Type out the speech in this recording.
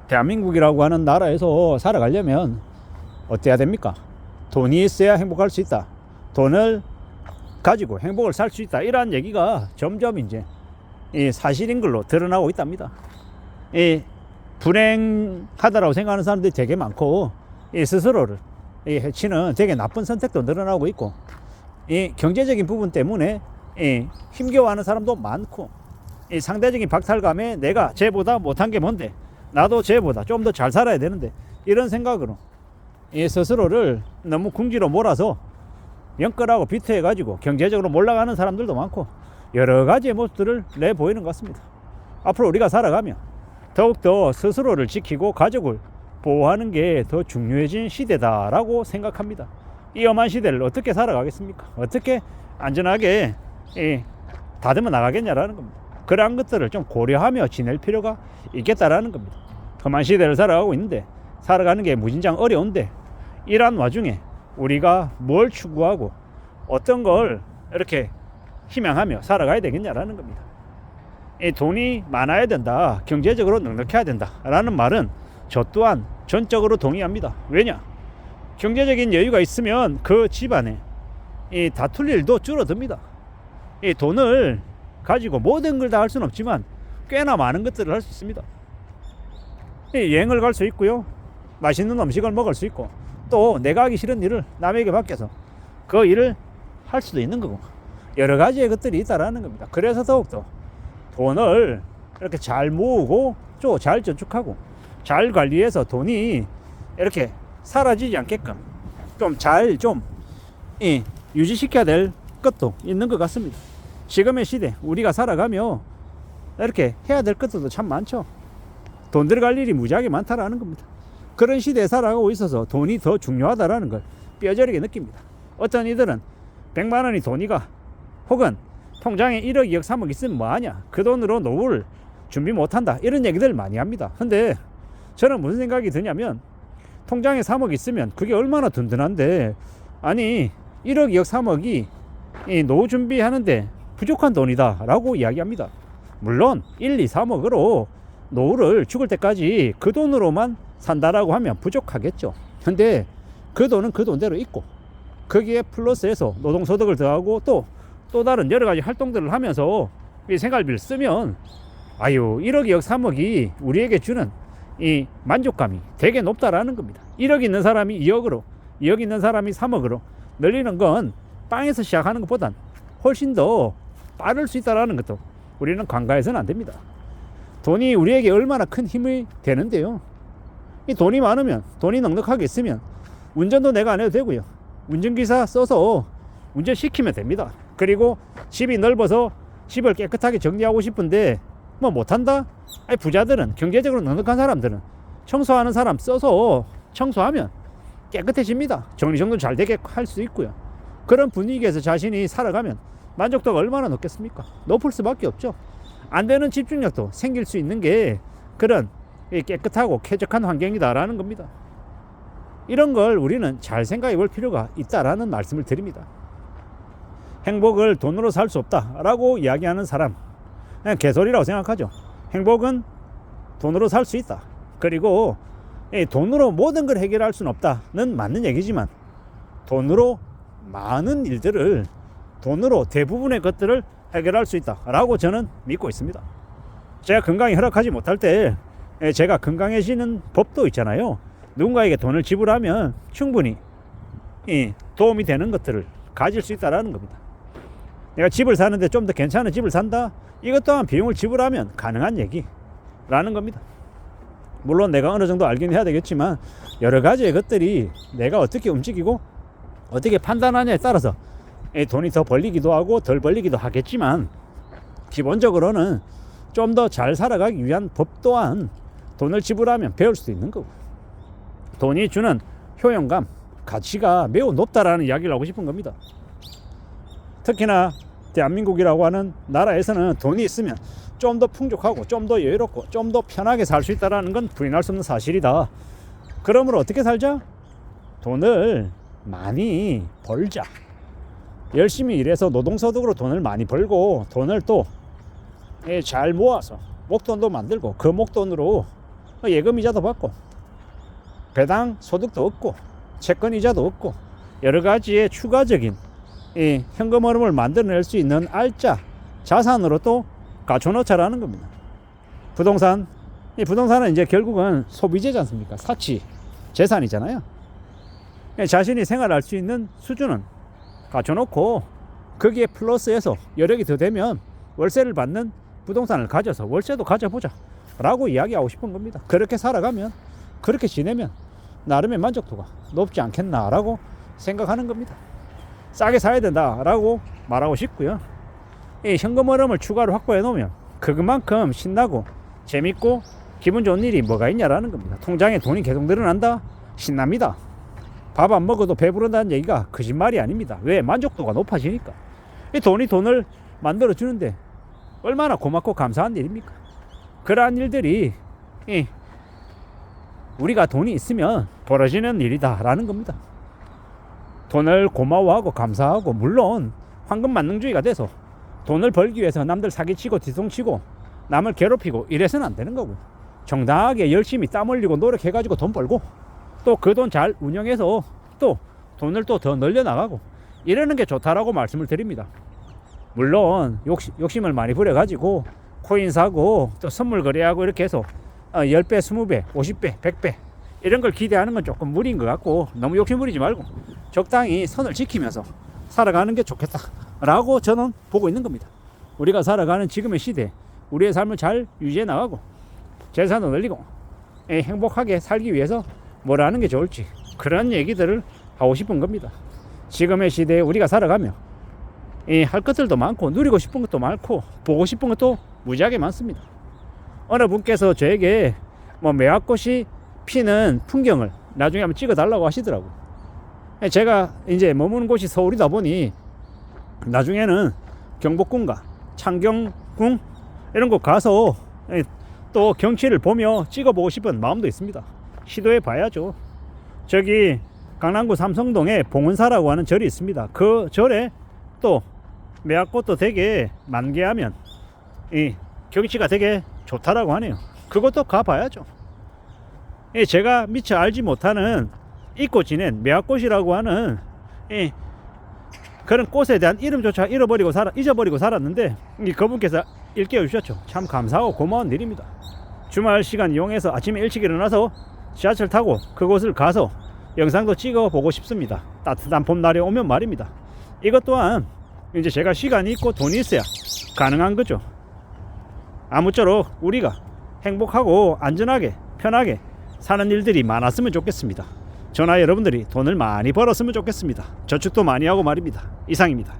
대한민국이라고 하는 나라에서 살아가려면 어때야 됩니까? 돈이 있어야 행복할 수 있다. 돈을 가지고 행복을 살 수 있다. 이러한 얘기가 점점 이제 이 사실인 걸로 드러나고 있답니다. 이 불행하다라고 생각하는 사람들이 되게 많고, 이 스스로를 해치는 되게 나쁜 선택도 늘어나고 있고, 이 경제적인 부분 때문에 힘겨워하는 사람도 많고, 이 상대적인 박탈감에 내가 쟤보다 못한 게 뭔데, 나도 쟤보다 좀 더 잘 살아야 되는데, 이런 생각으로 이 스스로를 너무 궁지로 몰아서 영끌하고 비트해가지고 경제적으로 몰락하는 사람들도 많고, 여러 가지의 모습들을 내보이는 것 같습니다. 앞으로 우리가 살아가면 더욱더 스스로를 지키고 가족을 보호하는 게 더 중요해진 시대다라고 생각합니다. 이 엄한 시대를 어떻게 살아가겠습니까? 어떻게 안전하게 다듬어 나가겠냐라는 겁니다. 그러한 것들을 좀 고려하며 지낼 필요가 있겠다라는 겁니다. 험한 시대를 살아가고 있는데, 살아가는 게 무진장 어려운데, 이러한 와중에 우리가 뭘 추구하고 어떤 걸 이렇게 희망하며 살아가야 되겠냐라는 겁니다. 이 돈이 많아야 된다, 경제적으로 넉넉해야 된다 라는 말은 저 또한 전적으로 동의합니다. 왜냐? 경제적인 여유가 있으면 그 집안에 이 다툴 일도 줄어듭니다. 이 돈을 가지고 모든 걸 다 할 수는 없지만 꽤나 많은 것들을 할 수 있습니다. 여행을 갈 수 있고요, 맛있는 음식을 먹을 수 있고, 또 내가 하기 싫은 일을 남에게 맡겨서 그 일을 할 수도 있는 거고, 여러 가지의 것들이 있다라는 겁니다. 그래서 더욱더 돈을 이렇게 잘 모으고 또 잘 저축하고 잘 관리해서 돈이 이렇게 사라지지 않게끔 좀 유지시켜야 될 것도 있는 것 같습니다. 지금의 시대 우리가 살아가며 이렇게 해야 될 것들도 참 많죠. 돈 들어갈 일이 무지하게 많다라는 겁니다. 그런 시대에 살아가고 있어서 돈이 더 중요하다라는 걸 뼈저리게 느낍니다. 어떤 이들은 100만 원이 돈이가, 혹은 통장에 1억, 2억, 3억 있으면 뭐하냐, 그 돈으로 노후를 준비 못한다, 이런 얘기들 많이 합니다. 근데 저는 무슨 생각이 드냐면, 통장에 3억 있으면 그게 얼마나 든든한데, 아니 1억, 2억, 3억이 이 노후 준비하는데 부족한 돈이다 라고 이야기합니다. 물론 1, 2, 3억으로 노후를 죽을 때까지 그 돈으로만 산다라고 하면 부족하겠죠. 근데 그 돈은 그 돈대로 있고, 거기에 플러스해서 노동소득을 더하고 또 다른 여러 가지 활동들을 하면서 이 생활비를 쓰면 1억, 2억, 3억이 우리에게 주는 이 만족감이 되게 높다라는 겁니다. 1억 있는 사람이 2억으로, 2억 있는 사람이 3억으로 늘리는 건 빵에서 시작하는 것보단 훨씬 더 빠를 수 있다라는 것도 우리는 간과해서는 안 됩니다. 돈이 우리에게 얼마나 큰 힘이 되는데요. 이 돈이 많으면, 돈이 넉넉하게 있으면 운전도 내가 안 해도 되고요, 운전기사 써서 운전시키면 됩니다. 그리고 집이 넓어서 집을 깨끗하게 정리하고 싶은데 뭐 못한다? 부자들은, 경제적으로 넉넉한 사람들은 청소하는 사람 써서 청소하면 깨끗해집니다. 정리정돈 잘 되게 할 수 있고요. 그런 분위기에서 자신이 살아가면 만족도가 얼마나 높겠습니까? 높을 수밖에 없죠. 안 되는 집중력도 생길 수 있는 게 그런 깨끗하고 쾌적한 환경이다라는 겁니다. 이런 걸 우리는 잘 생각해 볼 필요가 있다라는 말씀을 드립니다. 행복을 돈으로 살 수 없다라고 이야기하는 사람, 그냥 개소리라고 생각하죠. 행복은 돈으로 살 수 있다. 그리고 돈으로 모든 걸 해결할 수는 없다는 맞는 얘기지만, 돈으로 많은 일들을, 돈으로 대부분의 것들을 해결할 수 있다라고 저는 믿고 있습니다. 제가 건강이 허락하지 못할 때 제가 건강해지는 법도 있잖아요. 누군가에게 돈을 지불하면 충분히 도움이 되는 것들을 가질 수 있다는 겁니다. 내가 집을 사는데 좀 더 괜찮은 집을 산다? 이것 또한 비용을 지불하면 가능한 얘기라는 겁니다. 물론 내가 어느 정도 알긴 해야 되겠지만, 여러 가지의 것들이 내가 어떻게 움직이고 어떻게 판단하냐에 따라서 돈이 더 벌리기도 하고 덜 벌리기도 하겠지만, 기본적으로는 좀 더 잘 살아가기 위한 법 또한 돈을 지불하면 배울 수도 있는 거고, 돈이 주는 효용감, 가치가 매우 높다라는 이야기를 하고 싶은 겁니다. 특히나 대한민국이라고 하는 나라에서는 돈이 있으면 좀 더 풍족하고 좀 더 여유롭고 좀 더 편하게 살 수 있다는 건 부인할 수 없는 사실이다. 그러므로 어떻게 살자? 돈을 많이 벌자. 열심히 일해서 노동소득으로 돈을 많이 벌고, 돈을 또 잘 모아서 목돈도 만들고, 그 목돈으로 예금 이자도 받고 배당 소득도 얻고 채권 이자도 얻고 여러 가지의 추가적인 이 현금 흐름을 만들어낼 수 있는 알짜 자산으로 또 갖춰놓자라는 겁니다. 부동산, 이 부동산은 이제 결국은 소비재지 않습니까? 사치 재산이잖아요. 자신이 생활할 수 있는 수준은 갖춰놓고 거기에 플러스해서 여력이 더 되면 월세를 받는 부동산을 가져서 월세도 가져보자 라고 이야기하고 싶은 겁니다. 그렇게 살아가면, 그렇게 지내면 나름의 만족도가 높지 않겠나 라고 생각하는 겁니다. 싸게 사야 된다 라고 말하고 싶고요. 이 현금 흐름을 추가로 확보해 놓으면 그만큼 신나고 재밌고 기분 좋은 일이 뭐가 있냐라는 겁니다. 통장에 돈이 계속 늘어난다? 신납니다. 밥 안 먹어도 배부른다는 얘기가 거짓말이 아닙니다. 왜? 만족도가 높아지니까. 이 돈이 돈을 만들어 주는데 얼마나 고맙고 감사한 일입니까? 그러한 일들이 우리가 돈이 있으면 벌어지는 일이다라는 겁니다. 돈을 고마워하고 감사하고, 물론 황금 만능주의가 돼서 돈을 벌기 위해서 남들 사기치고 뒤통치고 남을 괴롭히고 이래서는 안 되는 거고, 정당하게 열심히 땀 흘리고 노력해가지고 돈 벌고 또 그 돈 잘 운영해서 또 돈을 또 더 늘려나가고 이러는 게 좋다라고 말씀을 드립니다. 물론 욕심을 많이 부려가지고 코인 사고 또 선물 거래하고 이렇게 해서 10배, 20배, 50배, 100배 이런 걸 기대하는 건 조금 무리인 것 같고, 너무 욕심 부리지 말고 적당히 선을 지키면서 살아가는 게 좋겠다라고 저는 보고 있는 겁니다. 우리가 살아가는 지금의 시대에 우리의 삶을 잘 유지해 나가고 재산을 늘리고 행복하게 살기 위해서 뭘 하는 게 좋을지, 그런 얘기들을 하고 싶은 겁니다. 지금의 시대에 우리가 살아가며 할 것들도 많고 누리고 싶은 것도 많고 보고 싶은 것도 무지하게 많습니다. 어느 분께서 저에게 매화꽃이 피는 풍경을 나중에 한번 찍어 달라고 하시더라고요. 제가 이제 머무는 곳이 서울이다 보니 나중에는 경복궁과 창경궁 이런 곳 가서 또 경치를 보며 찍어보고 싶은 마음도 있습니다. 시도해 봐야죠. 저기 강남구 삼성동에 봉은사라고 하는 절이 있습니다. 그 절에 또 매화꽃도 되게 만개하면 이 경치가 되게 좋다라고 하네요. 그것도 가봐야죠. 제가 미처 알지 못하는 잊고 지낸 매화꽃이라고 하는 그런 꽃에 대한 이름조차 잊어버리고 살았는데 그분께서 일깨워 주셨죠. 참 감사하고 고마운 일입니다. 주말 시간 이용해서 아침에 일찍 일어나서 지하철 타고 그곳을 가서 영상도 찍어 보고 싶습니다. 따뜻한 봄날에 오면 말입니다. 이것 또한 이제 제가 시간이 있고 돈이 있어야 가능한 거죠. 아무쪼록 우리가 행복하고 안전하게 편하게 사는 일들이 많았으면 좋겠습니다. 저나 여러분들이 돈을 많이 벌었으면 좋겠습니다. 저축도 많이 하고 말입니다. 이상입니다.